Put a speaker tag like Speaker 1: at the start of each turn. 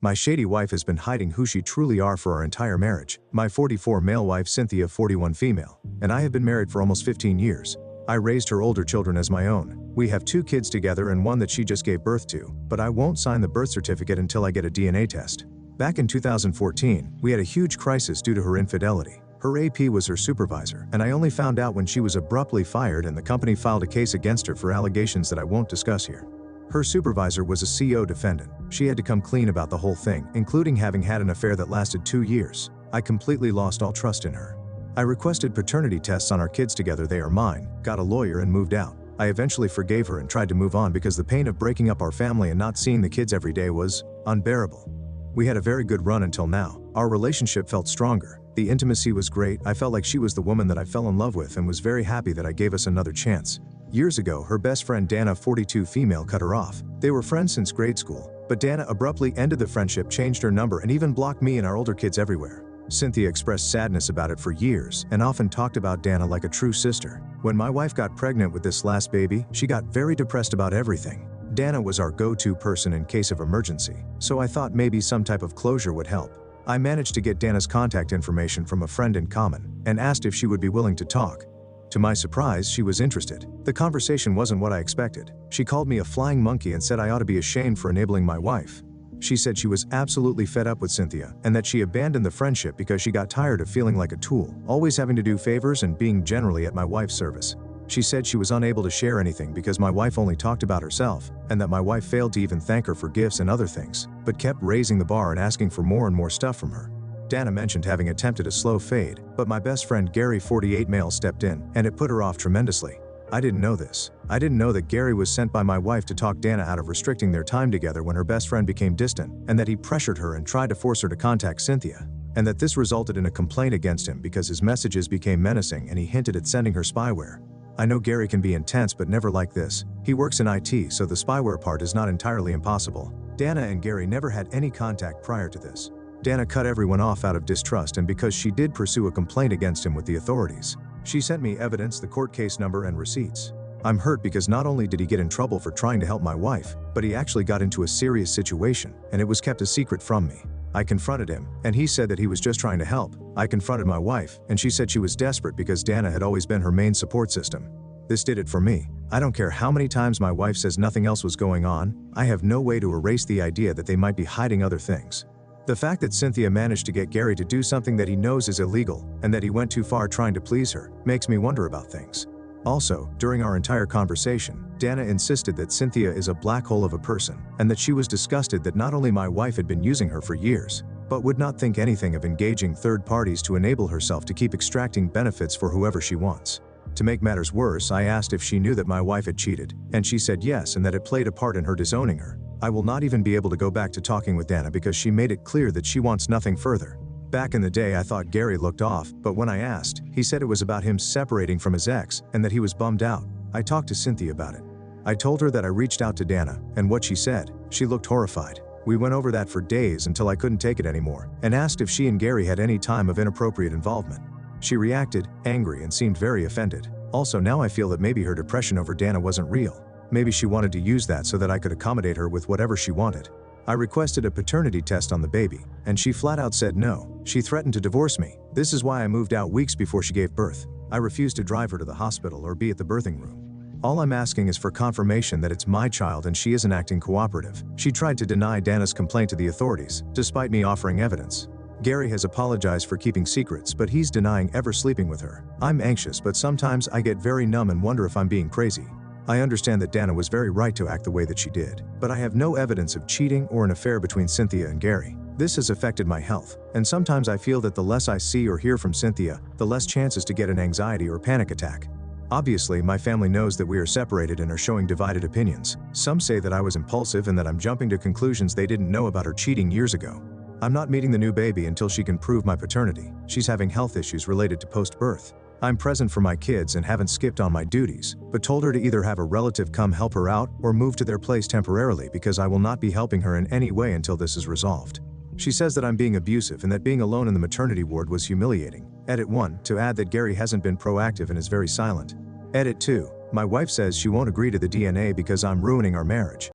Speaker 1: My shady wife has been hiding who she truly are for our entire marriage. My 44 male wife Cynthia 41 female, and I have been married for almost 15 years. I raised her older children as my own. We have 2 kids together and one that she just gave birth to, but I won't sign the birth certificate until I get a DNA test. Back in 2014, we had a huge crisis due to her infidelity. Her AP was her supervisor, and I only found out when she was abruptly fired and the company filed a case against her for allegations that I won't discuss here. Her supervisor was a CO defendant. She had to come clean about the whole thing, including having had an affair that lasted 2 years. I completely lost all trust in her. I requested paternity tests on our kids together, they are mine, got a lawyer and moved out. I eventually forgave her and tried to move on because the pain of breaking up our family and not seeing the kids every day was unbearable. We had a very good run until now. Our relationship felt stronger. The intimacy was great. I felt like she was the woman that I fell in love with and was very happy that I gave us another chance. Years ago, her best friend Dana 42 female cut her off. They were friends since grade school, but Dana abruptly ended the friendship, changed her number, and even blocked me and our older kids everywhere. Cynthia expressed sadness about it for years and often talked about Dana like a true sister. When my wife got pregnant with this last baby, she got very depressed about everything. Dana was our go-to person in case of emergency, so I thought maybe some type of closure would help. I managed to get Dana's contact information from a friend in common and asked if she would be willing to talk. To my surprise, she was interested. The conversation wasn't what I expected. She called me a flying monkey and said I ought to be ashamed for enabling my wife. She said she was absolutely fed up with Cynthia and that she abandoned the friendship because she got tired of feeling like a tool, always having to do favors and being generally at my wife's service. She said she was unable to share anything because my wife only talked about herself, and that my wife failed to even thank her for gifts and other things, but kept raising the bar and asking for more and more stuff from her. Dana mentioned having attempted a slow fade, but my best friend Gary 48 male stepped in, and it put her off tremendously. I didn't know this. I didn't know that Gary was sent by my wife to talk Dana out of restricting their time together when her best friend became distant, and that he pressured her and tried to force her to contact Cynthia, and that this resulted in a complaint against him because his messages became menacing and he hinted at sending her spyware. I know Gary can be intense but never like this. He works in IT, so the spyware part is not entirely impossible. Dana and Gary never had any contact prior to this. Dana cut everyone off out of distrust and because she did pursue a complaint against him with the authorities. She sent me evidence, the court case number and receipts. I'm hurt because not only did he get in trouble for trying to help my wife, but he actually got into a serious situation and it was kept a secret from me. I confronted him, and he said that he was just trying to help. I confronted my wife, and she said she was desperate because Dana had always been her main support system. This did it for me. I don't care how many times my wife says nothing else was going on, I have no way to erase the idea that they might be hiding other things. The fact that Cynthia managed to get Gary to do something that he knows is illegal, and that he went too far trying to please her, makes me wonder about things. Also, during our entire conversation, Dana insisted that Cynthia is a black hole of a person, and that she was disgusted that not only my wife had been using her for years, but would not think anything of engaging third parties to enable herself to keep extracting benefits for whoever she wants. To make matters worse, I asked if she knew that my wife had cheated, and she said yes and that it played a part in her disowning her. I will not even be able to go back to talking with Dana because she made it clear that she wants nothing further. Back in the day I thought Gary looked off, but when I asked, he said it was about him separating from his ex and that he was bummed out. I talked to Cynthia about it. I told her that I reached out to Dana, and what she said, she looked horrified. We went over that for days until I couldn't take it anymore, and asked if she and Gary had any time of inappropriate involvement. She reacted, angry, and seemed very offended. Also, now I feel that maybe her depression over Dana wasn't real. Maybe she wanted to use that so that I could accommodate her with whatever she wanted. I requested a paternity test on the baby, and she flat out said no. She threatened to divorce me. This is why I moved out weeks before she gave birth. I refused to drive her to the hospital or be at the birthing room. All I'm asking is for confirmation that it's my child and she isn't acting cooperative. She tried to deny Dana's complaint to the authorities, despite me offering evidence. Gary has apologized for keeping secrets, but he's denying ever sleeping with her. I'm anxious, but sometimes I get very numb and wonder if I'm being crazy. I understand that Dana was very right to act the way that she did, but I have no evidence of cheating or an affair between Cynthia and Gary. This has affected my health, and sometimes I feel that the less I see or hear from Cynthia, the less chances to get an anxiety or panic attack. Obviously, my family knows that we are separated and are showing divided opinions. Some say that I was impulsive and that I'm jumping to conclusions they didn't know about her cheating years ago. I'm not meeting the new baby until she can prove my paternity. She's having health issues related to post-birth. I'm present for my kids and haven't skipped on my duties, but told her to either have a relative come help her out or move to their place temporarily because I will not be helping her in any way until this is resolved. She says that I'm being abusive and that being alone in the maternity ward was humiliating. Edit 1, to add that Gary hasn't been proactive and is very silent. Edit 2, my wife says she won't agree to the DNA because I'm ruining our marriage.